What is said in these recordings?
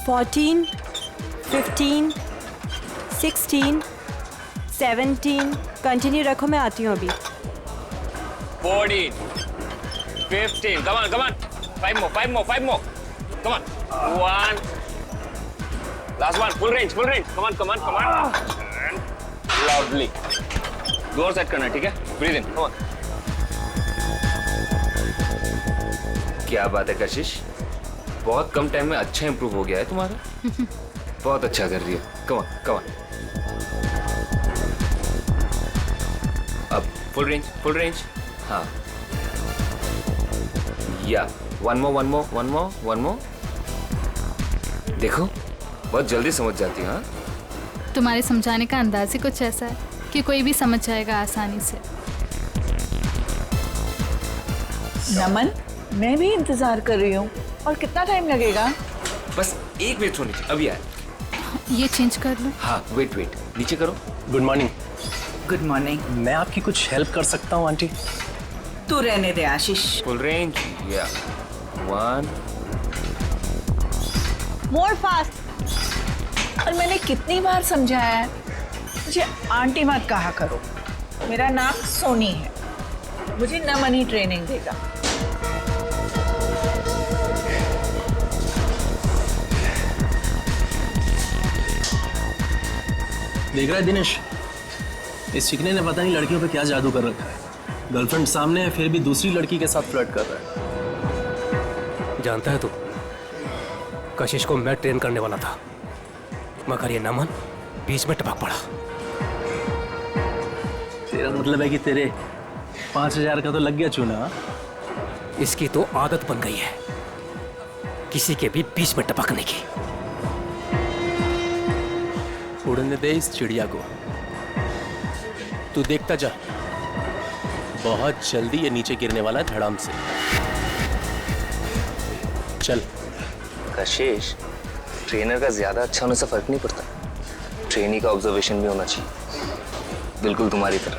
14, 15, 16, 17. Continue रखो, मैं आती हूँ अभी. 14, 15. Come on, come on. 5 more, 5 more, 5 more. Come on. 1. Last one. Full range, full range. Come on, come on, come on. And loudly. Door set करना, ठीक है? Breathe in. Come on. क्या बात है कशिश, बहुत कम टाइम में अच्छा इंप्रूव हो गया है तुम्हारा. बहुत अच्छा कर रही हो. Come on, come on. अब full range, full range. हाँ. Yeah. One more, one more, one more, one more. देखो, बहुत जल्दी समझ जाती है. हाँ. तुम्हारे समझाने का अंदाज ही कुछ ऐसा है कि कोई भी समझ जाएगा आसानी से. नमन, मैं भी इंतजार कर रही हूँ. और कितना टाइम लगेगा? बस 1 मिनट होनी चाहिए. अभी आए. ये चेंज कर लो. हाँ, वेट वेट, नीचे करो. Good morning. Good morning. मैं आपकी कुछ हेल्प कर सकता हूँ आंटी? तू रहने दे आशीष. Full range. या 1. मोर फास्ट. और मैंने कितनी बार समझाया है, मुझे आंटी मत कहा करो. मेरा नाम सोनी है. मुझे नमन ही ट्रेनिंग देगा. देख रहा है दिनेश, इस चिकने ने पता नहीं लड़कियों पे क्या जादू कर रखा है. गर्लफ्रेंड सामने है, फिर भी दूसरी लड़की के साथ फ्लर्ट कर रहा है. जानता है तू, कशिश को मैं ट्रेन करने वाला था, मगर ये नमन बीच में टपक पड़ा. तेरा मतलब है कि तेरे 5,000 का तो लग गया चूना. इसकी तो आदत बन गई है किसी के भी बीच में टपकने की. उड़ने दे इस चिड़िया को. तू देखता जा, बहुत जल्दी ये नीचे गिरने वाला है धड़ाम से. चल. कशिश, ट्रेनर का ज्यादा अच्छा होने से फर्क नहीं पड़ता. ट्रेनी का ऑब्जर्वेशन भी होना चाहिए, बिल्कुल तुम्हारी तरह.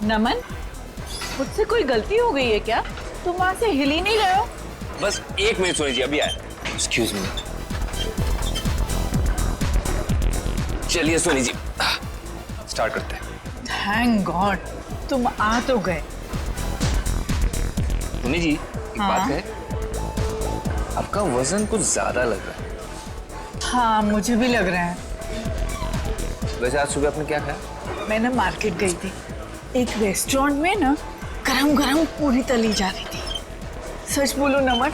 नमन, मुझसे कोई गलती हो गई है क्या? तुम वहां से हिल ही नहीं रहे हो. बस 1 मिनट सोनी जी, अभी आए. Excuse me. चलिए सोनी जी, स्टार्ट करते हैं. थैंक गॉड, तुम आ तो गए. सोनी जी, एक बात है, आपका वजन कुछ ज्यादा लग रहा है. हाँ, मुझे भी लग रहा है. वैसे आज सुबह आपने क्या खाया? मैं ना मार्केट गई थी. एक रेस्टोरेंट में ना गरम गरम पूरी तली जा रही थी. सच बोलो नमन,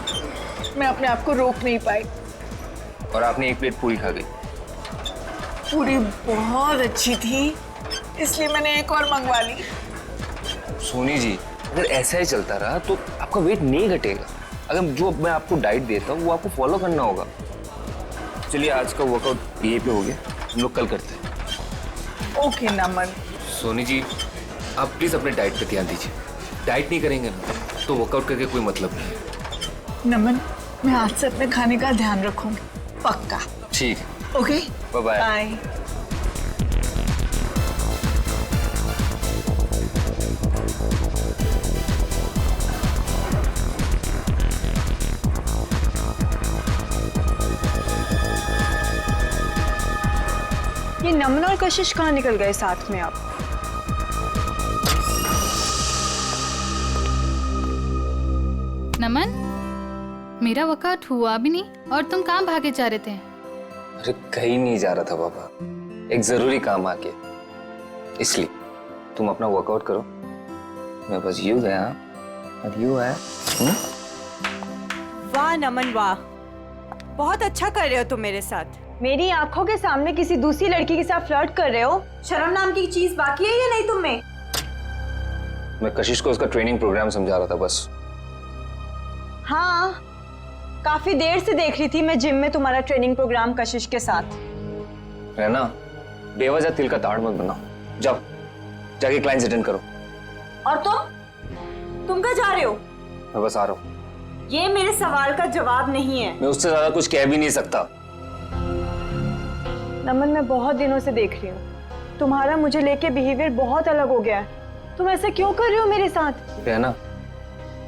मैं अपने आप को रोक नहीं पाई. और आपने 1 प्लेट पूरी खा गई. पूरी बहुत अच्छी थी, इसलिए मैंने एक और मंगवा ली. सोनी जी, अगर ऐसा ही चलता रहा तो आपका वेट नहीं घटेगा. अगर जो मैं आपको डाइट देता हूँ वो आपको फॉलो करना होगा. चलिए, आज का वर्कआउट ये पे हो गया, हम लोग कल करते हैं. ओके नमन. सोनी जी, आप प्लीज अपने डाइट पे ध्यान दीजिए. डाइट नहीं करेंगे ना तो वर्कआउट करके कोई मतलब नहीं है. नमन, मैं आज से अपने खाने का ध्यान रखूंगी, पक्का. ठीक. Okay, bye bye. बाय. ये नमन और कशिश कहाँ निकल गए साथ में? आप नमन, मेरा वर्कआउट हुआ भी नहीं और तुम कहाँ भागे जा रहे थे? अरे कहीं नहीं जा रहा था पापा, एक जरूरी काम आ गया, इसलिए. तुम अपना वर्कआउट करो, मैं बस यूं गया और यूं आया. वाह नमन वाह, बहुत अच्छा कर रहे हो तुम मेरे साथ. मेरी आंखों के सामने किसी दूसरी लड़की के साथ फ्लर्ट कर रहे हो. शर्म नाम की चीज बाकी है या नहीं तुम में? मैं कशिश को उसका ट्रेनिंग प्रोग्राम समझा रहा था बस. हाँ, काफी देर से देख रही थी मैं जिम में तुम्हारा ट्रेनिंग प्रोग्राम कशिश के साथ. है ना, बेवजह तिल का ताड़ मत बनाओ. जाओ, जाके क्लाइंट्स अटेंड करो. और तुम कहाँ जा रहे हो? मैं बस आ रहा हूँ. ये मेरे सवाल का जवाब नहीं है. मैं उससे ज्यादा कुछ कह भी नहीं सकता. नमन, मैं बहुत दिनों से देख रही हूँ, तुम्हारा मुझे लेके बिहेवियर बहुत अलग हो गया है. तुम ऐसा क्यों कर रहे हो मेरे साथ? है ना,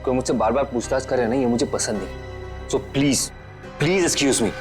कोई मुझसे बार बार पूछताछ करे ना, ये मुझे पसंद नहीं. So please please excuse me.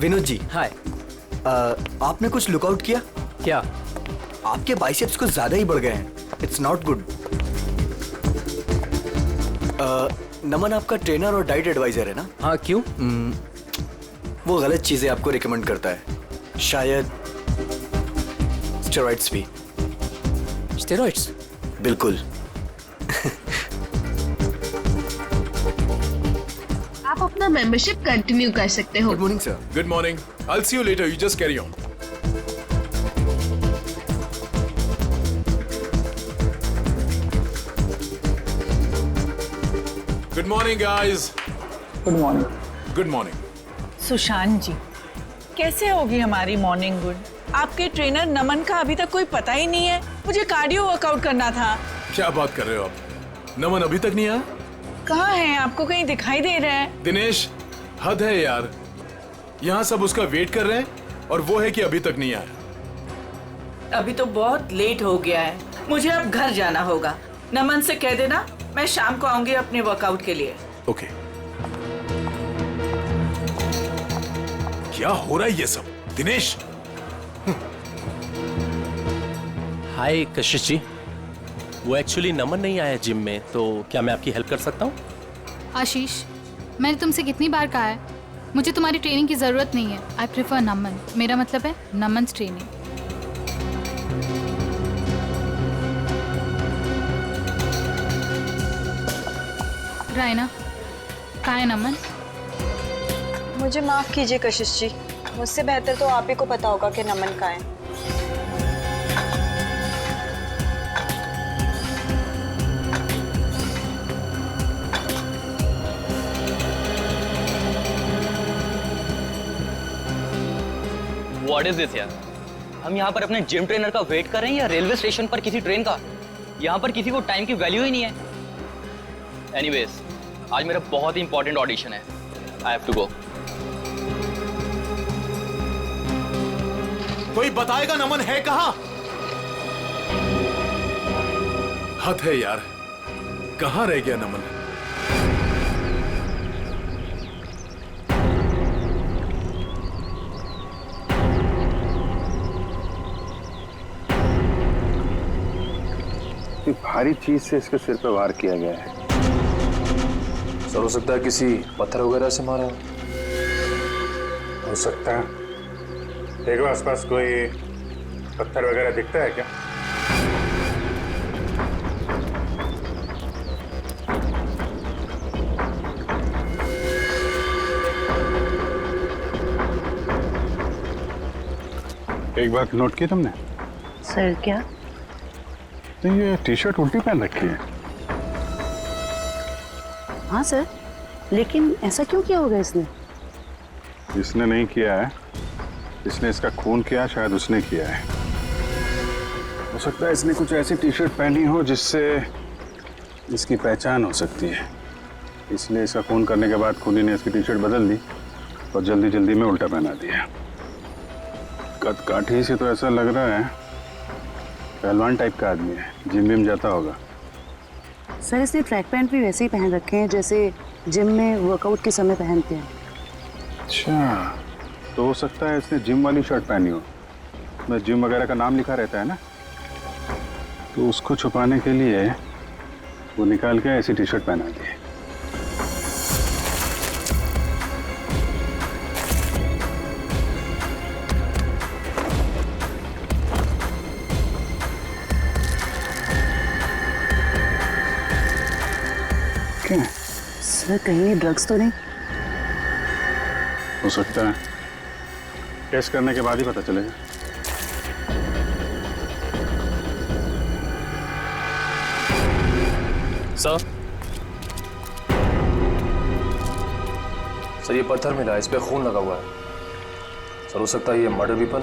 Vinod ji, hi. आपने कुछ लुकआउट किया? क्या? आपके बाइसेप्स कुछ ज्यादा ही बढ़ गए हैं। It's not good. नमन आपका ट्रेनर और डाइट एडवाइजर है ना? हाँ, क्यों? वो गलत चीजें आपको रिकमेंड करता है, शायद स्टेरॉइड्स भी। स्टेरॉइड्स? बिल्कुल। आप अपना मेंबरशिप कंटिन्यू कर सकते हो। Good morning sir. Good morning. I'll see you later. You just carry on. Good morning, guys. Good morning. Good morning. Sushant ji, कैसे होगी हमारी मॉर्निंग गुड? आपके ट्रेनर नमन का अभी तक कोई पता ही नहीं है। मुझे कार्डियो वर्कआउट करना था। क्या बात कर रहे हो आप? नमन अभी तक नहीं आया? कहाँ हैं? आपको कहीं दिखाई दे रहे हैं? दिनेश, हद है यार। यहाँ सब उसका वेट कर रहे हैं और वो है कि अभी तक नहीं आया। अभी तो बहुत लेट हो गया है, मुझे अब घर जाना होगा। नमन से कह देना मैं शाम को आऊंगी अपने वर्कआउट के लिए। ओके। क्या हो रहा है ये सब? दिनेश, हाय कशिश जी, वो एक्चुअली नमन नहीं आया जिम में, तो क्या मैं आपकी हेल्प कर सकता हूँ? आशीष, मैंने तुमसे कितनी बार कहा है मुझे तुम्हारी ट्रेनिंग की ज़रूरत नहीं है। आई प्रेफर नमन। मेरा मतलब है नमन्स ट्रेनिंग। रायना, कहाँ है नमन? मुझे माफ कीजिए कशिश जी, मुझसे बेहतर तो आप ही को पता होगा कि नमन कहाँ है। व्हाट इज दिस यार? हम यहाँ पर अपने जिम ट्रेनर का वेट कर रहे हैं या रेलवे स्टेशन पर किसी ट्रेन का? यहाँ पर किसी को टाइम की वैल्यू ही नहीं है। एनीवेज, आज मेरा बहुत ही इंपॉर्टेंट ऑडिशन है। I have to go. कोई बताएगा नमन है कहाँ? हद है यार, कहाँ रह गया नमन? भारी चीज से इसके सिर पे वार किया गया है। सर, हो सकता है किसी पत्थर वगैरह से मारा हो सकता है। देखो आसपास कोई पत्थर वगैरह दिखता है क्या? एक बात नोट की तुमने? सर क्या? तो ये टी शर्ट उल्टी पहन रखी है। हाँ सर, लेकिन ऐसा क्यों किया होगा इसने? इसने नहीं किया है, इसने इसका खून किया, शायद उसने किया है। हो सकता है इसने कुछ ऐसी टी शर्ट पहनी हो जिससे इसकी पहचान हो सकती है, इसलिए इसका खून करने के बाद खूनी ने इसकी टी शर्ट बदल दी और जल्दी जल्दी में उल्टा पहना दिया। कद काठी से तो ऐसा लग रहा है पहलवान टाइप का आदमी है, जिम विम जाता होगा। सर, इसने ट्रैक पैंट भी वैसे ही पहन रखे हैं जैसे जिम में वर्कआउट के समय पहनते हैं। अच्छा, तो हो सकता है इसने जिम वाली शर्ट पहनी हो, मैं जिम वगैरह का नाम लिखा रहता है ना, तो उसको छुपाने के लिए वो निकाल के ऐसी टी शर्ट पहना दी। है? सर कहीं ड्रग्स तो नहीं? हो सकता है, टेस्ट करने के बाद ही पता चलेगा। सर ये पत्थर मिला है, इस पे खून लगा हुआ है। सर हो सकता है ये मर्डर वेपन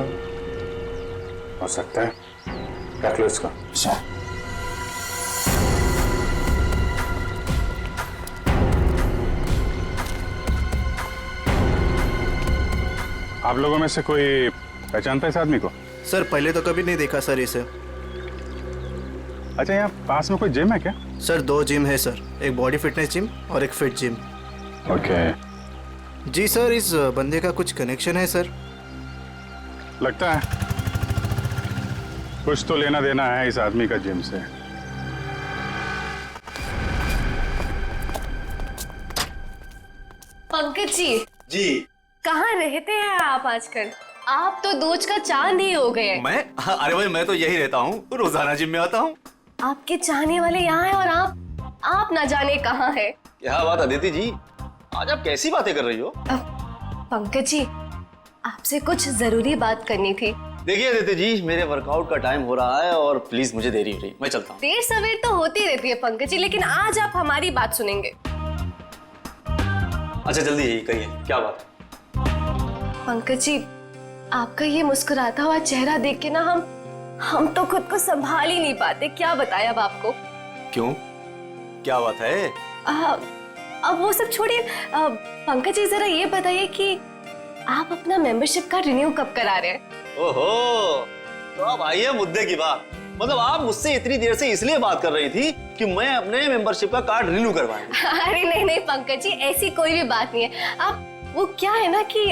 हो सकता है, रख लो इसको। आप लोगों में से कोई पहचानता है इस आदमी को? सर पहले तो कभी नहीं देखा सर इसे। अच्छा, यहाँ पास में कोई जिम है क्या? सर 2 जिम है सर, एक बॉडी फिटनेस जिम और एक फिट जिम। ओके। जी सर, इस बंदे का कुछ कनेक्शन है सर? लगता है कुछ तो लेना देना है इस आदमी का जिम से। पंकज जी, जी कहाँ रहते हैं आप आजकल? आप तो दूज का चांद ही हो गए। मैं? अरे भाई मैं तो यही रहता हूँ, रोजाना जिम में आता हूँ। आपके चाहने वाले यहाँ हैं और आप ना जाने कहाँ है। क्या बात अदिति जी, आज आप कैसी बातें कर रही हो? पंकज जी, आपसे कुछ जरूरी बात करनी थी। देखिए अदिति जी, मेरे वर्कआउट का टाइम हो रहा है और प्लीज मुझे देरी हो रही, मैं चलता हूँ। देर सवेर तो होती रहती है पंकज जी, लेकिन आज आप हमारी बात सुनेंगे। अच्छा जल्दी यही कहिए, क्या बात है? पंकज जी, आपका ये मुस्कुराता हुआ चेहरा देख के ना हम तो खुद को संभाल ही नहीं पाते। क्या बताएं अब आपको। क्यों, क्या बात है? अब वो सब छोड़िए, पंकज जी जरा ये बताइए कि आप अपना मेंबरशिप कार्ड रिन्यू कब करा रहे हैं? ओहो, तो अब आई है मुद्दे की बात। मतलब आप मुझसे इतनी देर से इसलिए बात कर रही थी कि मैं अपने मेंबरशिप का कार्ड रिन्यू करवाऊंगा। अरे नहीं पंकज जी, ऐसी कोई भी बात नहीं है। आप वो क्या है ना कि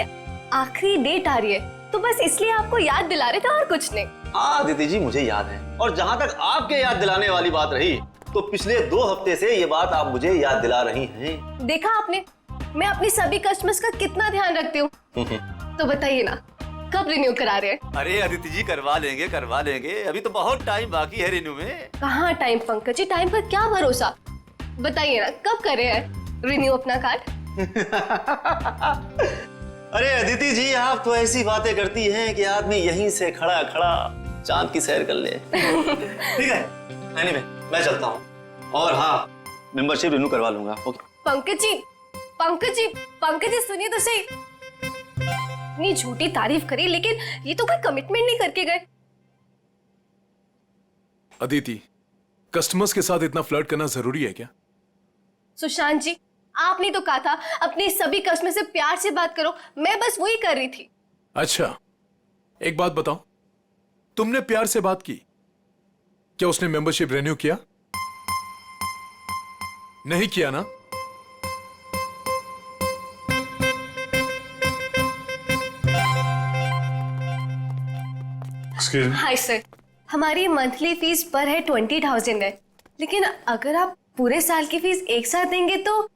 आखिरी डेट आ रही है, तो बस इसलिए आपको याद दिला रहे थे और कुछ नहीं। हाँ दीदी जी, मुझे याद है। और जहाँ तक आपके याद दिलाने वाली बात रही, तो पिछले 2 हफ्ते से ये बात आप मुझे याद दिला रही हैं। देखा आपने, मैं अपनी सभी कस्टमर्स का कितना ध्यान रखती हूँ। तो बताइए ना, कब रिन्यू करा रहे हैं? अरे अदिति जी, करवा लेंगे, अभी तो बहुत टाइम बाकी है रिन्यू में। कहाँ टाइम पंकज जी, टाइम का क्या भरोसा। बताइए ना, कब कर रहे हैं रिन्यू अपना कार्ड? अरे अदिति जी, आप तो ऐसी बातें करती हैं कि आदमी यहीं से खड़ा खड़ा चांद की सैर कर ले। ठीक है, anyway, मैं चलता हूँ। और हाँ, मेंबरशिप रिन्यू करवा लूंगा। ओके। पंकज जी सुनिए तो सही। इतनी झूठी तारीफ करी, लेकिन ये तो कोई कमिटमेंट नहीं करके गए। अदिति, कस्टमर्स के साथ इतना फ्लर्ट करना जरूरी है क्या? सुशांत जी, आपने तो कहा था अपने सभी कस्टमर से प्यार से बात करो, मैं बस वही कर रही थी। अच्छा, एक बात बताओ, तुमने प्यार से बात की, क्या उसने मेंबरशिप रिन्यू किया? नहीं किया ना? हाय सर, हमारी मंथली फीस पर है 20,000 है, लेकिन अगर आप पूरे साल की फीस एक साथ देंगे तो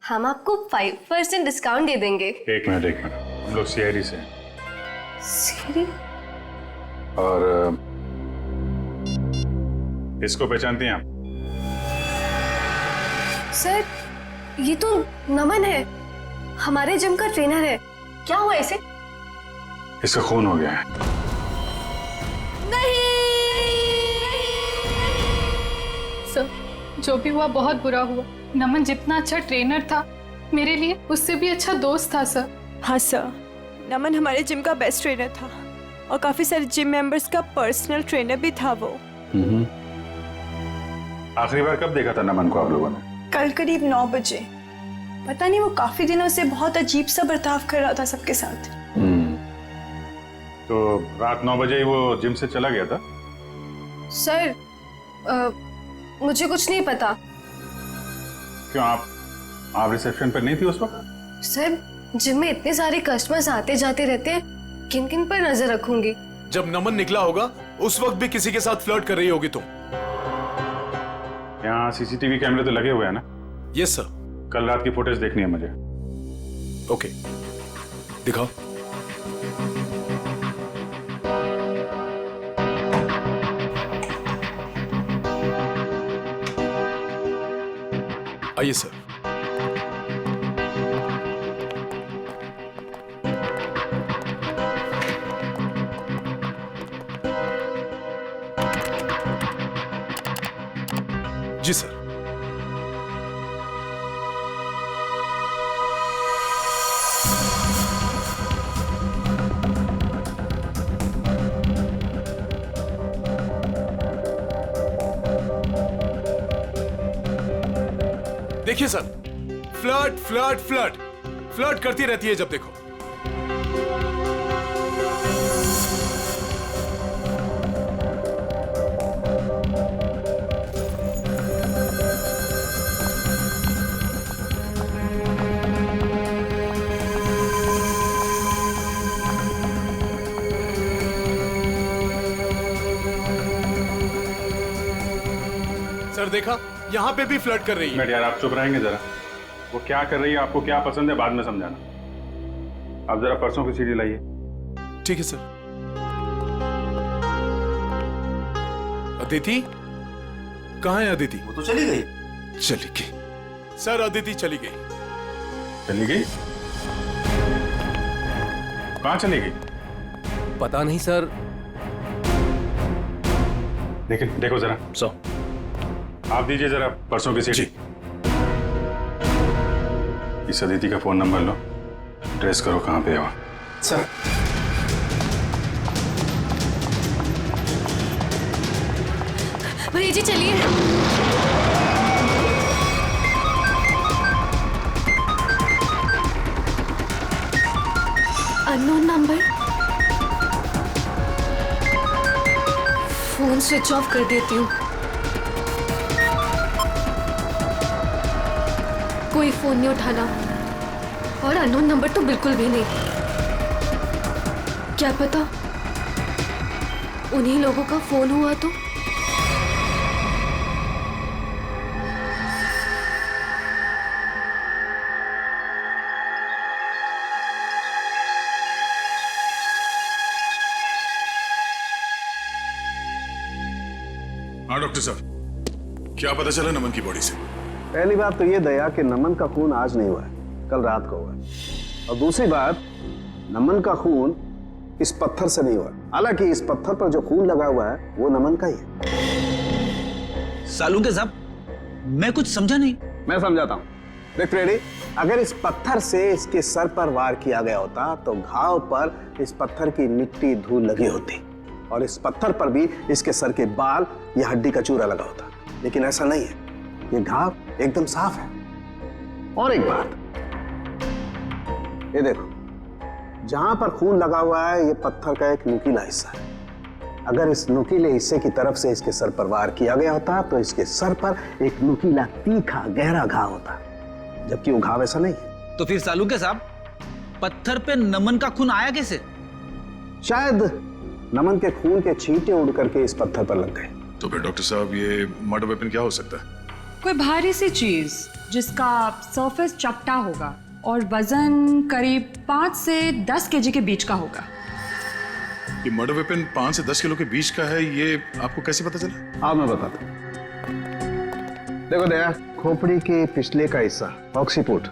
हम आपको 5% डिस्काउंट दे देंगे। एक मिनट, हम लोग सीआईडी से। सीआईडी? और इसको पहचानती हैं आप? सर, ये तो नमन है, हमारे जिम का ट्रेनर है। क्या हुआ इसे? इसका खून हो गया है। सर, जो भी हुआ बहुत बुरा हुआ। नमन जितना अच्छा ट्रेनर था, मेरे लिए उससे भी अच्छा दोस्त था सर। हाँ सर, नमन हमारे जिम का बेस्ट ट्रेनर था और काफी सारे जिम मेंबर्स का पर्सनल ट्रेनर भी था वो। आखिरी बार कब देखा था नमन को आप लोगों ने? कल करीब 9 बजे। पता नहीं, वो काफी दिनों से बहुत अजीब सा बर्ताव कर रहा था सबके साथ। तो रात 9 बजे ही वो जिम से चला गया था? सर, मुझे कुछ नहीं पता। क्यों, आप रिसेप्शन पर नहीं थी उस वक्त? सर, जिम में इतने सारे कस्टमर्स आते जाते रहते हैं, किन किन पर नजर रखूंगी। जब नमन निकला होगा उस वक्त भी किसी के साथ फ्लर्ट कर रही होगी तुम। यहाँ सीसीटीवी कैमरे तो लगे हुए हैं ना? Yes sir. कल रात की फुटेज देखनी है मुझे। ओके, दिखाओ। आइए सर। जी सर। देखिए sir, flirt flirt flirt flirt करती रहती है जब देखो। सर देखा, यहाँ पे भी फ्लर्ट कर रही है। यार आप चुप रहेंगे जरा? वो क्या कर रही है, आपको क्या पसंद है, बाद में समझाना। आप जरा परसों की सीडी लाइए। ठीक है सर। अदिति कहाँ है? अदिति वो तो चली गई। चली गई सर, अदिति चली गई। चली गई? कहाँ चली गई? पता नहीं सर। लेकिन देखो जरा। आप दीजिए जरा परसों की सीडी। इस अदिति का फोन नंबर लो, ट्रेस करो कहाँ पे है वो। सर भैया जी चलिए। Unknown number, phone switch off कर देती हूँ। कोई फोन नहीं उठाना और अननोन नंबर तो बिल्कुल भी नहीं। क्या पता उन्हीं लोगों का फोन हुआ तो। हाँ डॉक्टर साहब, क्या पता चला नमन की बॉडी से? पहली बात तो ये दया कि नमन का खून आज नहीं हुआ है, कल रात को हुआ है। और दूसरी बात, नमन का खून इस पत्थर से नहीं हुआ। हालांकि इस पत्थर पर जो खून लगा हुआ है वो नमन का ही है। सालूके साहब, मैं कुछ समझा नहीं। मैं समझाता हूँ। देख फ्रेडी, अगर इस पत्थर से इसके सर पर वार किया गया होता तो घाव पर इस पत्थर की मिट्टी धूल लगी होती और इस पत्थर पर भी इसके सर के बाल या हड्डी का चूरा लगा होता। लेकिन ऐसा नहीं है, ये घाव एकदम साफ है। और एक बात, ये देखो, जहां पर खून लगा हुआ है ये पत्थर का एक नुकीला हिस्सा है। अगर इस नुकीले हिस्से की तरफ से इसके सर पर वार किया गया होता तो इसके सर पर एक नुकीला तीखा गहरा घाव होता, जबकि वो घाव ऐसा नहीं है। तो फिर सालूके साहब, पत्थर पे नमन का खून आया कैसे? शायद नमन के खून के छींटे उड़ करके इस पत्थर पर लग गए। तो फिर डॉक्टर साहब, ये मर्डर वेपन क्या हो सकता है? कोई भारी सी चीज जिसका सरफेस चपटा होगा और वजन करीब 5 से 10 केजी के बीच का होगा। ये मर्डर वेपन 5 से 10 किलो के बीच का है, ये आपको कैसे पता चला? हाँ मैं बताता हूँ। देखो दया, खोपड़ी के पिछले का हिस्सा ऑक्सीपुट,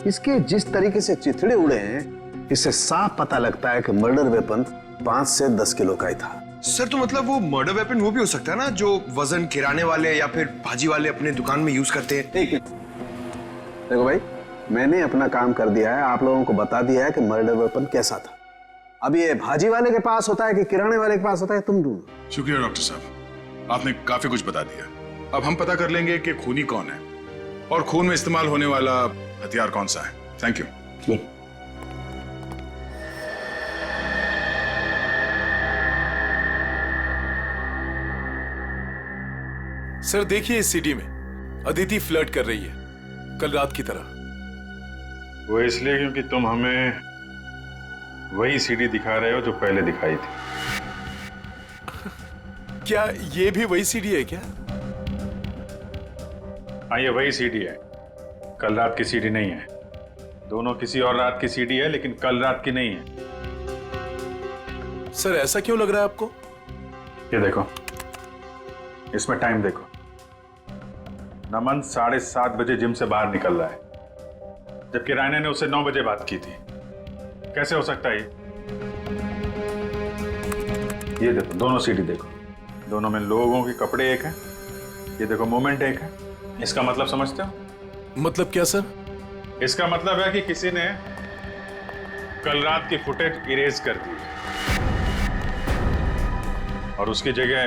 इसके जिस तरीके से चिथड़े उड़े हैं, इससे साफ पता लगता है कि मर्डर वेपन 5 से 10 किलो का ही था। सर तो मतलब वो मर्डर वेपन वो भी हो सकता है ना, जो वजन किराने वाले या फिर भाजी वाले अपने दुकान में यूज करते हैं। ठीक है, देखो भाई, मैंने अपना काम कर दिया है, आप लोगों को बता दिया है कि मर्डर वेपन कैसा था। अब ये भाजी वाले के पास होता है कि किराने वाले के पास होता है, तुम ढूंढो। शुक्रिया डॉक्टर साहब, आपने काफी कुछ बता दिया। अब हम पता कर लेंगे कि खूनी कौन है और खून में इस्तेमाल होने वाला हथियार कौन सा है। Thank you. सर देखिए, इस सीडी में अदिति फ्लर्ट कर रही है, कल रात की तरह। वो इसलिए क्योंकि तुम हमें वही सीडी दिखा रहे हो जो पहले दिखाई थी। क्या ये भी वही सीडी है क्या? हाँ, ये वही सीडी है, कल रात की सीडी नहीं है। दोनों किसी और रात की सीडी है, लेकिन कल रात की नहीं है। सर ऐसा क्यों लग रहा है आपको? ये देखो, इसमें टाइम देखो, नमन 7:30 बजे जिम से बाहर निकल रहा है, जबकि रायना ने उसे 9 बजे बात की थी। कैसे हो सकता है ये देखो, दोनों सीढ़ी देखो, दोनों में लोगों के कपड़े एक हैं। ये देखो मूवमेंट एक है। इसका मतलब समझते हो? मतलब क्या सर? इसका मतलब है कि किसी ने कल रात की फुटेज इरेज कर दी और उसकी जगह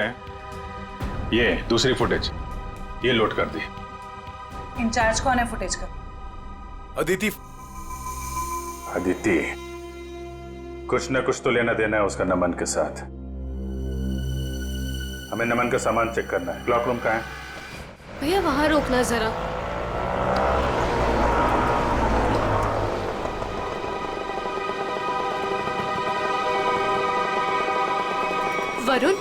ये दूसरी फुटेज ये लोड कर दी। इंचार्ज कौन है फुटेज का? अदिति। अदिति, कुछ न कुछ तो लेना देना है उसका नमन के साथ। हमें नमन का सामान चेक करना है। क्लॉक रूम कहाँ है? भैया वहां रोकना जरा। वरुण,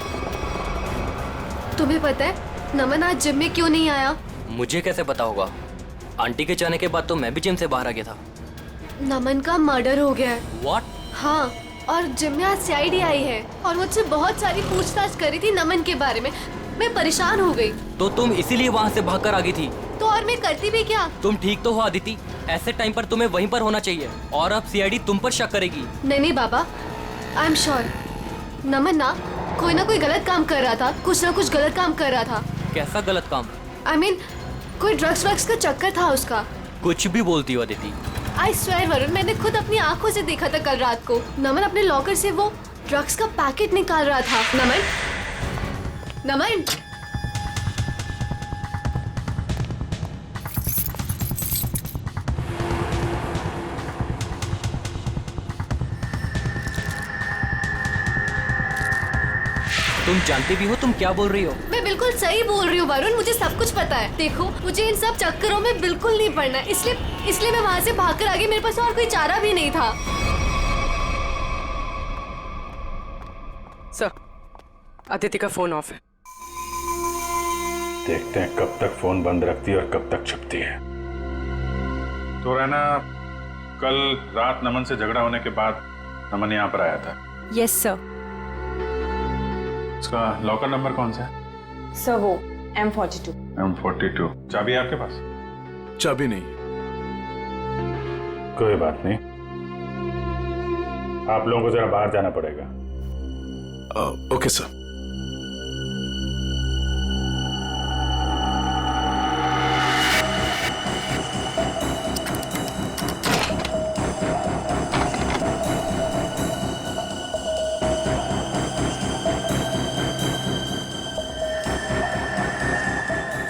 तुम्हें पता है नमन आज जिम में क्यों नहीं आया? मुझे कैसे पता होगा? आंटी के जाने के बाद तो मैं भी जिम से बाहर आ गया था। नमन का मर्डर हो गया है। What? हाँ, और जिम में आज सीआईडी आई है और मुझसे बहुत सारी पूछताछ करी थी नमन के बारे में। मैं परेशान हो गई। तो तुम इसीलिए वहाँ से भागकर आ गई थी? तो और मैं करती भी क्या? तुम ठीक तो हो अदिति? ऐसे टाइम पर तुम्हें वहीं पर होना चाहिए और अब सीआईडी तुम पर शक करेगी। नहीं बाबा, आई एम श्योर नमन ना कोई गलत काम कर रहा था, कुछ ना कुछ गलत काम कर रहा था। कैसा गलत काम? I mean, कोई ड्रग्स का चक्कर था उसका। कुछ भी बोलती हो अदिति। I swear वरुण, मैंने खुद अपनी आंखों से देखा था कल रात को। नमन अपने लॉकर से वो ड्रग्स का पैकेट निकाल रहा था। नमन तुम जानती भी हो तुम क्या बोल रही हो? मैं बिल्कुल सही बोल रही हूँ वरुण, मुझे सब कुछ पता है। देखो, मुझे इन सब चक्करों में बिल्कुल नहीं पड़ना, इसलिए मैं वहाँ से भागकर आ गई। मेरे पास और कोई चारा भी नहीं था। सर, अदिति का फोन ऑफ है। देखते हैं कब तक फोन बंद रखती है और कब तक छुपती है। तो रहना, कल रात नमन से झगड़ा होने के बाद नमन यहाँ पर आया था। Yes sir. उसका लॉकर नंबर कौन सा है? सर वो M42। M42। चाबी है आपके पास? चाबी नहीं। कोई बात नहीं, आप लोगों को जरा बाहर जाना पड़ेगा। Okay sir.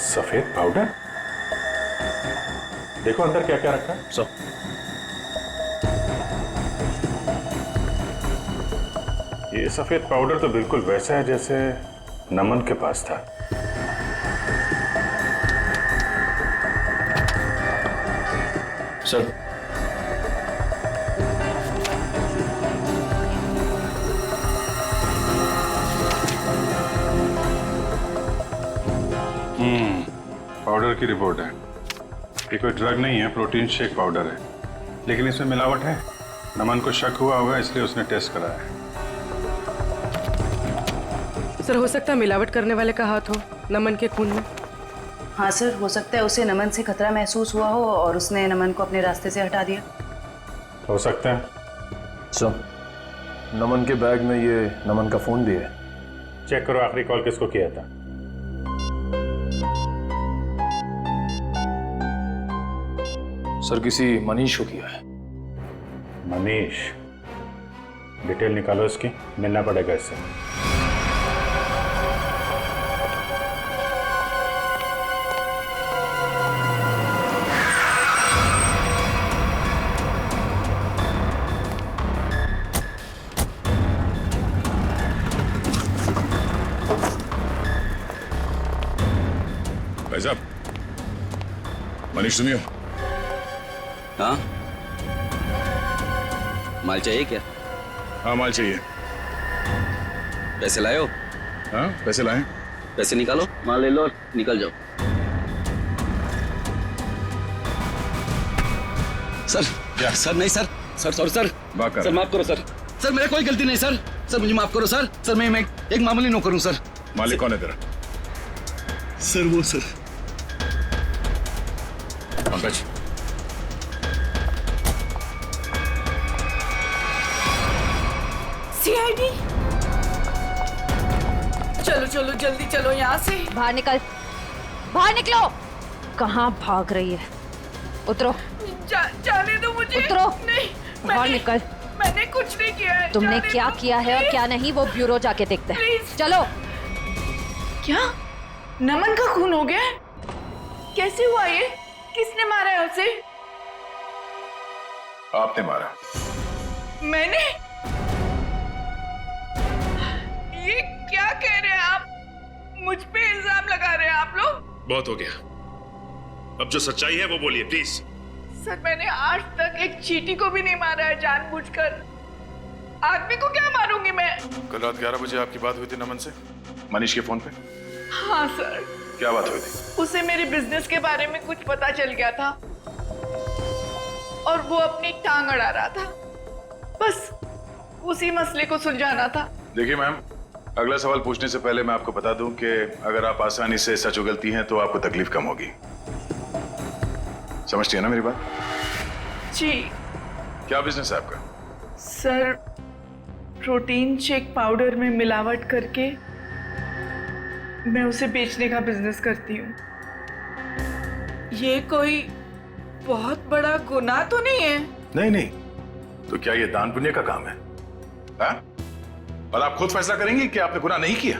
सफेद पाउडर? देखो अंदर क्या क्या रखा है। ये सफेद पाउडर तो बिल्कुल वैसा है जैसे नमन के पास था। सर, पाउडर की रिपोर्ट है। ये कोई ड्रग नहीं है, प्रोटीन शेक पाउडर है, लेकिन इसमें मिलावट है। नमन को शक हुआ होगा इसलिए उसने टेस्ट कराया है। सर, हो सकता है मिलावट करने वाले का हाथ हो नमन के खून में। हाँ सर, हो सकता है उसे नमन से खतरा महसूस हुआ हो और उसने नमन को अपने रास्ते से हटा दिया। हो सकता है। सर, नमन के बैग में ये नमन का फोन भी है। चेक करो आखिरी कॉल किसको किया था। सर, किसी मनीष को किया है। मनीष? डिटेल निकालो इसकी, मिलना पड़ेगा इससे। भाई साहब, मनीष सुनियो। हाँ, माल चाहिए क्या? हाँ, माल चाहिए। पैसे लाए हो? हाँ, पैसे लाए। पैसे निकालो, माल ले लो और निकल जाओ। सर, सर नहीं sir, sir sorry sir, sir माफ करो सर, सर मेरा कोई गलती नहीं सर, सर मुझे माफ करो सर, सर मैं एक मामूली नौकर हूँ सर। मालिक कौन है तेरा? सर वो सर पंकज, सीआईडी, चलो चलो जल्दी चलो यहाँ से। बाहर निकल, बाहर निकलो। कहाँ भाग रही है? उतरो। जाने दो मुझे। उतरो। नहीं, बाहर निकल। मैंने कुछ नहीं किया है। तुमने जाने क्या दो। किया है और क्या नहीं वो ब्यूरो जाके देखते हैं। चलो। क्या नमन का खून हो गया है? कैसे हुआ ये? किसने मारा है उसे? आपने मारा। मैंने? ये क्या कह रहे हैं आप? मुझ पे इल्जाम लगा रहे हैं आप लोग? बहुत हो गया, अब जो सच्चाई है वो बोलिए प्लीज। सर, मैंने आज तक एक चींटी को भी नहीं मारा है जानबूझकर। आदमी को क्या मारूंगी मैं? कल रात 11 बजे आपकी बात हुई थी नमन से, मनीष के फोन पे? हाँ सर। क्या बात हुई थी? उसे मेरे बिजनेस के बारे में कुछ पता चल गया था और वो अपनी टांग अड़ा रहा था। बस उसी मसले को सुलझाना था। देखिए मैम, अगला सवाल पूछने से पहले मैं आपको बता दूं कि अगर आप आसानी से सच उगलती हैं तो आपको तकलीफ कम होगी। समझती है ना मेरी बात? जी। क्या बिजनेस है आपका? सर, प्रोटीन शेक पाउडर में मिलावट करके मैं उसे बेचने का बिजनेस करती हूँ। ये कोई बहुत बड़ा गुनाह तो नहीं है? नहीं नहीं, तो क्या ये दान पुण्य का काम है? हा? और आप खुद फैसला करेंगे कि आपने गुनाह नहीं किया?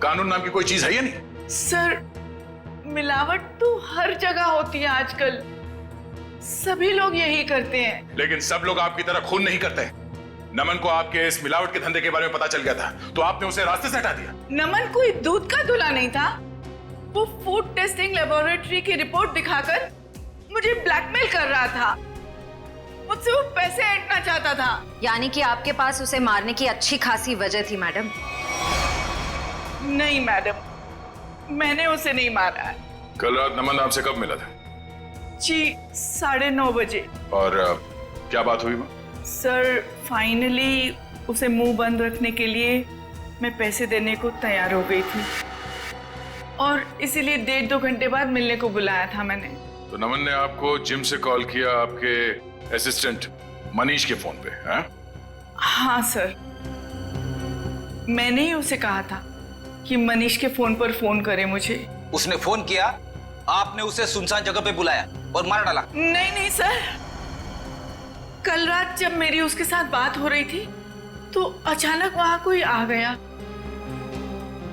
कानून नाम की कोई चीज है या नहीं? सर, मिलावट तो हर जगह होती है आजकल, सभी लोग यही करते हैं। लेकिन सब लोग आपकी तरह खून नहीं करते। नमन को आपके इस मिलावट के धंधे के बारे में पता चल गया था तो आपने उसे रास्ते से हटा दिया। नमन कोई दूध का दूल्हा नहीं था। वो फूड टेस्टिंग लेबोरेटरी की रिपोर्ट दिखाकर मुझे ब्लैकमेल कर रहा था। मुझसे वो पैसे ऐंठना चाहता था। यानी कि आपके पास उसे मारने की अच्छी खासी वजह थी मैडम? नहीं मैडम, मैंने उसे नहीं मारा है। कल रात नमन आपसे कब मिला था? जी 9:30 बजे। और क्या बात हुई वो? सर, फाइनली उसे मुंह बंद रखने के लिए मैं पैसे देने को तैयार हो गई थी और इसीलिए 1.5-2 घंटे बाद मिलने को बुलाया था मैंने। तो नमन ने आपको जिम से कॉल किया आपके असिस्टेंट मनीष के फोन पे? हाँ सर, मैंने ही उसे कहा था कि मनीष के फोन पर फोन करे मुझे। उसने फोन किया, आपने उसे सुनसान जगह पे बुलाया और मार डाला? नहीं नहीं सर, कल रात जब मेरी उसके साथ बात हो रही थी तो अचानक वहां कोई आ गया।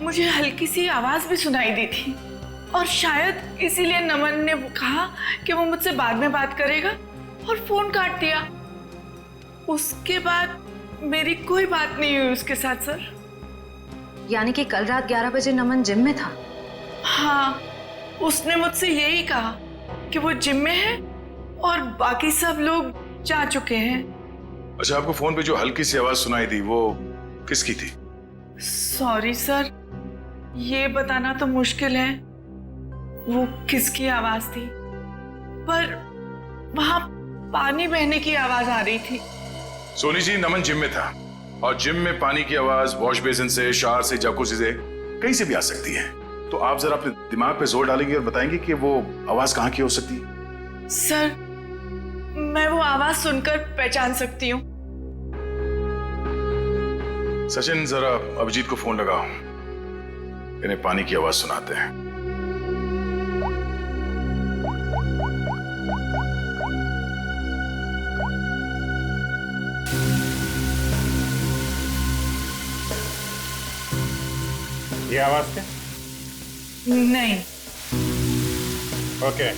मुझे हल्की सी आवाज भी सुनाई दी थी और शायद इसीलिए नमन ने कहा कि वो मुझसे बाद में बात करेगा और फोन काट दिया। उसके बाद मेरी कोई बात नहीं हुई उसके साथ सर। यानी कि कल रात 11 बजे नमन जिम में था? हाँ, उसने मुझसे यही कहा कि वो जिम में है और बाकी सब लोग जा चुके हैं। अच्छा, आपको फोन पे जो हल्की सी आवाज सुनाई दी वो किसकी थी? सॉरी सर, ये बताना तो मुश्किल है वो किसकी आवाज थी, पर वहां पानी बहने की आवाज आ रही थी। सोनी जी, नमन जिम में था और जिम में पानी की आवाज वॉश बेसिन से, शावर से, जकूज़ी से, कहीं से भी आ सकती है। तो आप जरा अपने दिमाग पे जोर डालेंगे और बताएंगे कि वो आवाज कहाँ की हो सकती है? सर, मैं वो आवाज सुनकर पहचान सकती हूँ। सचिन, जरा अभिजीत को फोन लगाओ, इन्हें पानी की आवाज सुनाते हैं। ये आवाज क्या? नहीं। ओके,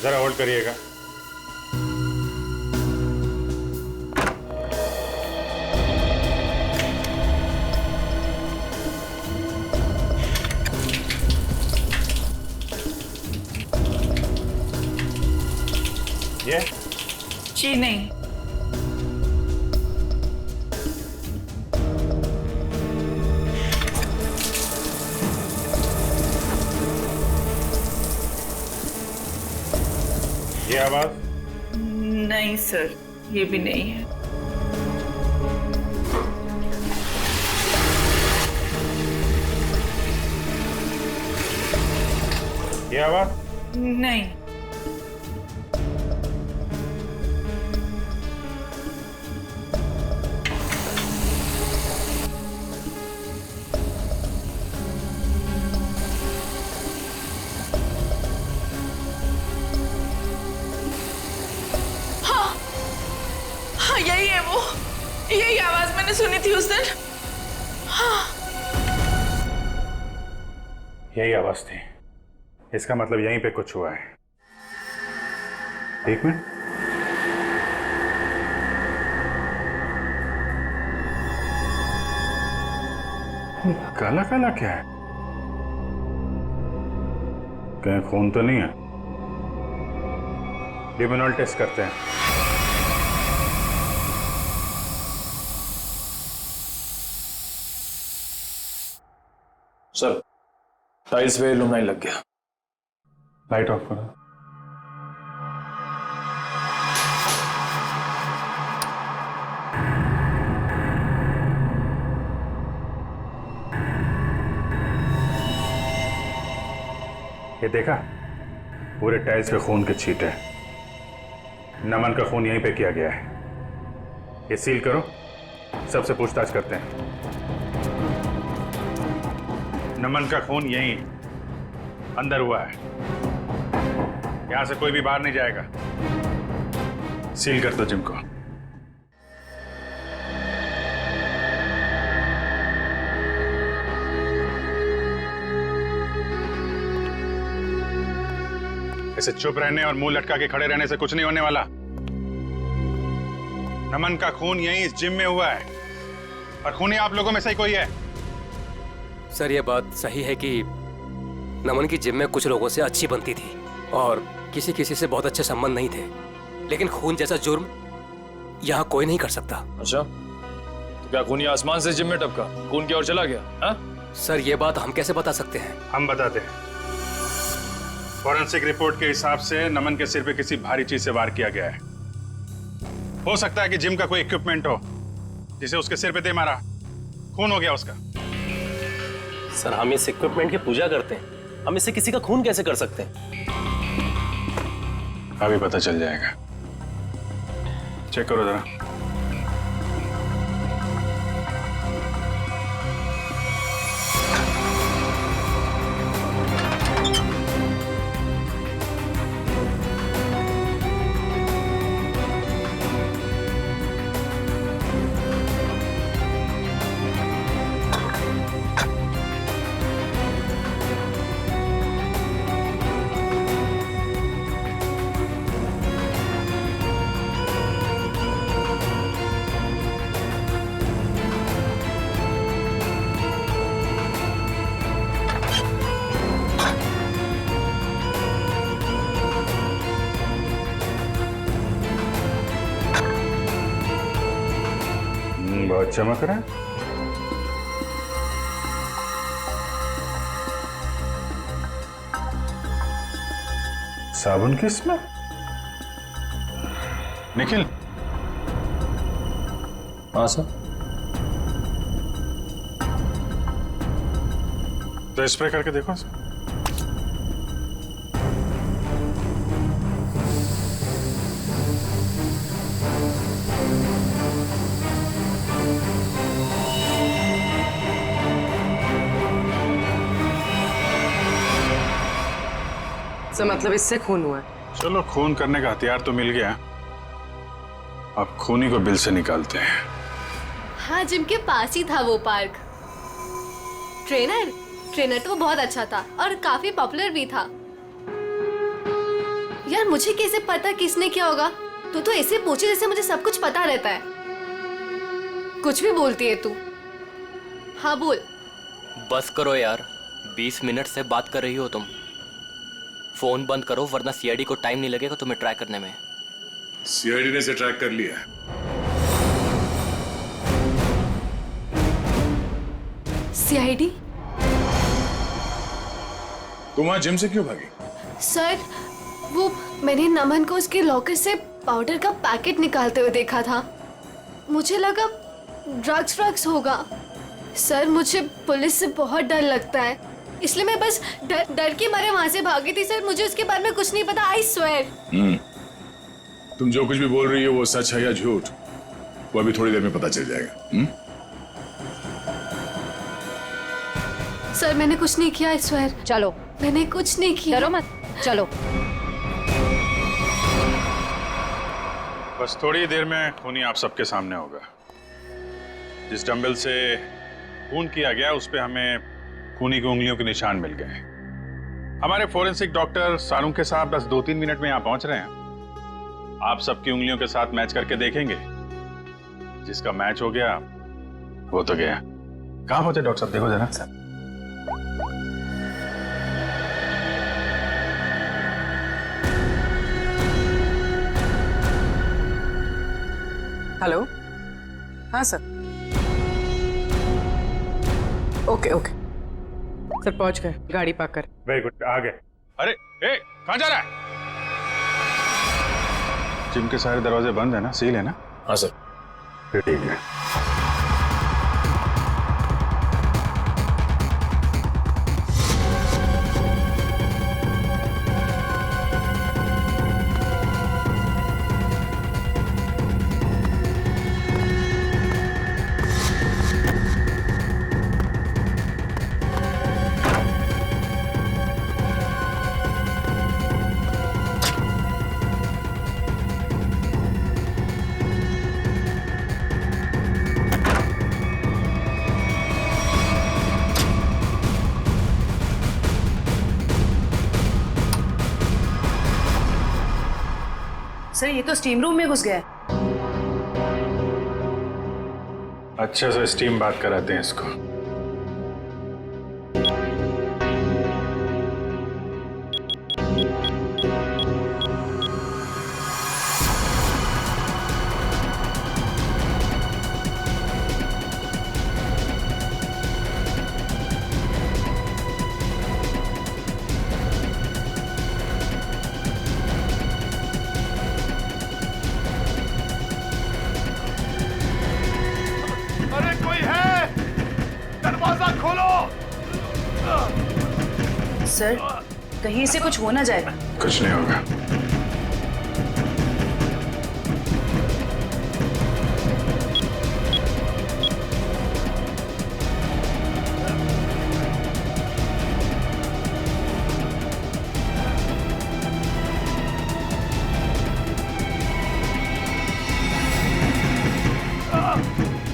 जरा होल्ड करिएगा। ये? जी नहीं। ये आवाज? नहीं सर, ये भी नहीं है। ये आवाज? नहीं। दिन हाँ। यही आवाज थी, इसका मतलब यहीं पे कुछ हुआ है। एक मिनट, काला काला क्या है? कहीं खून तो नहीं है? लिमिनॉल टेस्ट करते हैं। सर, टाइल्स पे लुमनाइन लग गया। लाइट ऑफ करो। ये देखा, पूरे टाइल्स पे खून के छींटे हैं। नमन का खून यहीं पे किया गया है। ये सील करो, सबसे पूछताछ करते हैं। नमन का खून यहीं अंदर हुआ है, यहां से कोई भी बाहर नहीं जाएगा। सील कर दो जिम को। ऐसे चुप रहने और मुंह लटका के खड़े रहने से कुछ नहीं होने वाला। नमन का खून यहीं इस जिम में हुआ है और खूनी आप लोगों में से ही कोई है। सर, ये बात सही है कि नमन की जिम में कुछ लोगों से अच्छी बनती थी और किसी किसी से बहुत अच्छे संबंध नहीं थे, लेकिन खून जैसा जुर्म यहाँ कोई नहीं कर सकता। अच्छा, तो क्या खूनी आसमान से जिम में टपका, खून की ओर चला गया? हा? सर, ये बात हम कैसे बता सकते हैं? हम बताते हैं। फॉरेंसिक रिपोर्ट के हिसाब से नमन के सिर पे किसी भारी चीज से वार किया गया है। हो सकता है कि जिम का कोई इक्विपमेंट हो जिसे उसके सिर पे दे मारा, खून हो गया उसका। सर, हम इस इक्विपमेंट की पूजा करते हैं, हम इससे किसी का खून कैसे कर सकते हैं? अभी पता चल जाएगा। चेक करो जरा। बहुत चमक रहा है। साबुन की स्मेल। निखिल। हाँ सर। तो स्प्रे करके देखो सर। मतलब इससे खून हुआ है। चलो, खून करने का हथियार तो मिल गया, अब खूनी को बिल से निकालते हैं। हाँ, जिम के पास ही था वो पार्क। ट्रेनर तो बहुत अच्छा था और काफी पॉपुलर भी था। यार, मुझे कैसे पता किसने क्या होगा? तू तो ऐसे पूछे जैसे मुझे सब कुछ पता रहता है। कुछ भी बोलती है तू। हाँ बोल। बस करो यार, 20 मिनट से बात कर रही हो तुम। फोन बंद करो वरना सीआईडी को टाइम नहीं लगेगा तुम्हें ट्रैक करने में। सीआईडी ने इसे ट्रैक कर लिया है। सीआईडी? तुम वहां जिम से क्यों भागी? सर, वो मैंने नमन को उसके लॉकर से पाउडर का पैकेट निकालते हुए देखा था। मुझे लगा ड्रग्स होगा। सर, मुझे पुलिस से बहुत डर लगता है, इसलिए मैं बस डर के मारे वहां से भागी थी। सर, मुझे उसके बारे में कुछ नहीं पता, आई स्वेयर। तुम जो कुछ भी बोल रही हो वो सच है या झूठ, वो अभी थोड़ी देर में पता चल जाएगा। सर, मैंने कुछ नहीं किया, आई स्वेयर। चलो, मैंने कुछ नहीं किया। डरो मत, चलो। बस थोड़ी देर में खूनी आप सबके सामने होगा। जिस डंबल से खून किया गया उस पे हमें खूनी की उंगलियों के निशान मिल गए। हमारे फोरेंसिक डॉक्टर सारुंग के साहब बस 2-3 मिनट में यहाँ पहुंच रहे हैं। आप सबकी उंगलियों के साथ मैच करके देखेंगे, जिसका मैच हो गया वो तो गया। कहाँ पहुंचे डॉक्टर साहब, देखो जरा। हेलो, हाँ सर। ओके ओके सर, पहुंच गए, गाड़ी पार्क कर। वेरी गुड, आ गए। अरे ए, कहाँ जा रहा है? जिम के सारे दरवाजे बंद है ना, सील है ना? हाँ सर। फिर ठीक है। सर ये तो स्टीम रूम में घुस गया है। अच्छा से स्टीम बात कराते हैं इसको। सर कहीं से कुछ हो ना जाए। कुछ नहीं होगा।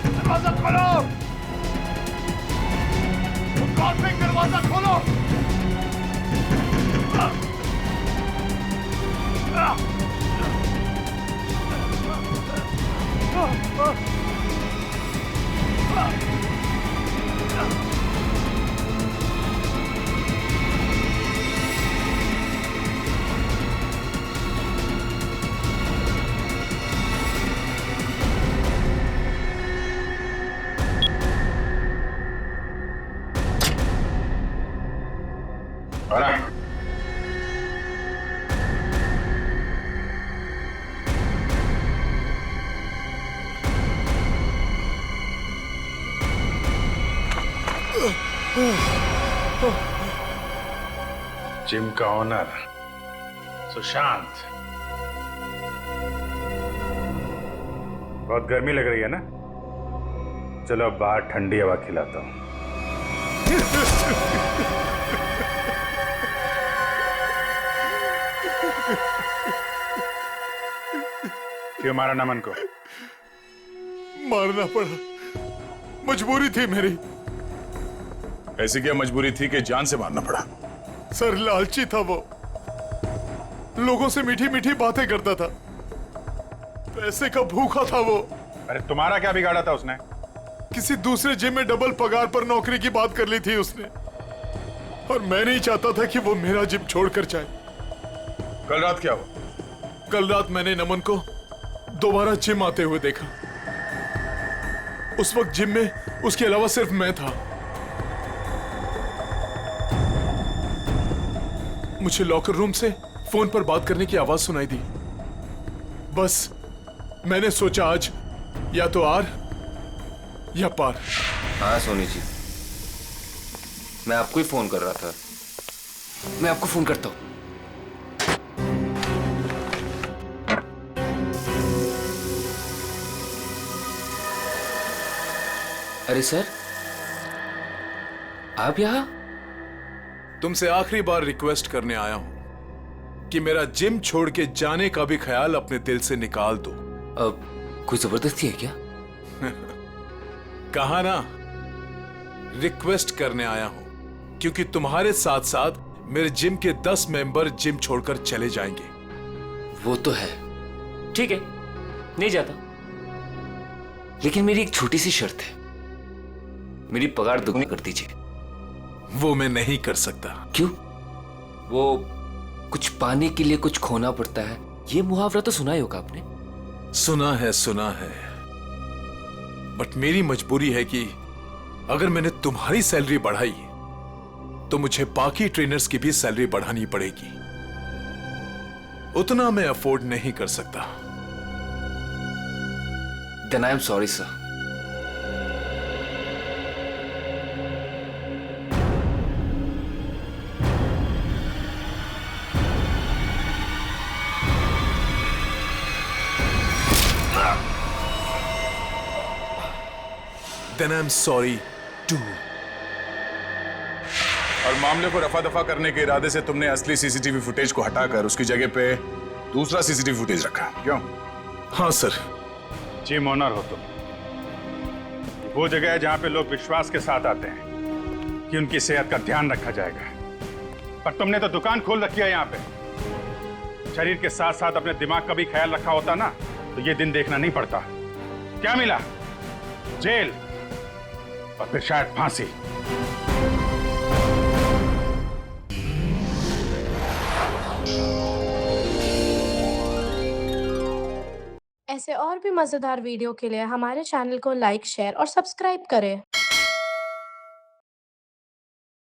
दरवाजा खोलो, दरवाजा खोलो। जिम का ओनर सुशांत, बहुत गर्मी लग रही है ना? चलो अब बाहर ठंडी हवा खिलाता हूं। क्यों मारा नमन को? मारना पड़ा, मजबूरी थी मेरी। ऐसी क्या मजबूरी थी कि जान से मारना पड़ा? सर लालची था वो, लोगों से मीठी मीठी बातें करता था, पैसे का भूखा था वो। अरे तुम्हारा क्या बिगाड़ा था उसने? किसी दूसरे जिम में डबल पगार पर नौकरी की बात कर ली थी उसने, और मैं नहीं चाहता था कि वो मेरा जिम छोड़कर जाए। कल रात क्या हुआ? कल रात मैंने नमन को दोबारा जिम आते हुए देखा। उस वक्त जिम में उसके अलावा सिर्फ मैं था। मुझे लॉकर रूम से फोन पर बात करने की आवाज सुनाई दी। बस मैंने सोचा आज या तो आर या पार। हाँ सोनी जी, मैं आपको ही फोन कर रहा था। मैं आपको फोन करता हूँ। अरे सर, आप यहाँ? तुमसे आखिरी बार रिक्वेस्ट करने आया हूं कि मेरा जिम छोड़ के जाने का भी ख्याल अपने दिल से निकाल दो। अब कोई जबरदस्ती है क्या? कहा ना, रिक्वेस्ट करने आया हूं, क्योंकि तुम्हारे साथ साथ मेरे जिम के 10 मेंबर जिम छोड़कर चले जाएंगे। वो तो है, ठीक है, नहीं जाता, लेकिन मेरी एक छोटी सी शर्त है, मेरी पगार दुगनी कर दीजिए। वो मैं नहीं कर सकता। क्यों? वो कुछ पाने के लिए कुछ खोना पड़ता है, ये मुहावरा तो सुना ही होगा आपने। सुना है, बट मेरी मजबूरी है कि अगर मैंने तुम्हारी सैलरी बढ़ाई तो मुझे बाकी ट्रेनर्स की भी सैलरी बढ़ानी पड़ेगी। उतना मैं अफोर्ड नहीं कर सकता। Then I am sorry, sir. Then I'm sorry too. और मामले को रफा दफा करने के इरादे से तुमने असली सीसीटीवी फुटेज को हटाकर उसकी जगह पे दूसरा सीसीटीवी फुटेज रखा, क्यों? हाँ सर। जिम ओनर हो तुम। वो जगह है जहां पे लोग विश्वास के साथ आते हैं कि उनकी सेहत का ध्यान रखा जाएगा, पर तुमने तो दुकान खोल रखी है यहाँ पे। शरीर के साथ साथ अपने दिमाग का भी ख्याल रखा होता ना, तो ये दिन देखना नहीं पड़ता। क्या मिला? जेल और फिर शायद फांसी। ऐसे और भी मजेदार वीडियो के लिए हमारे चैनल को लाइक, शेयर और सब्सक्राइब करें।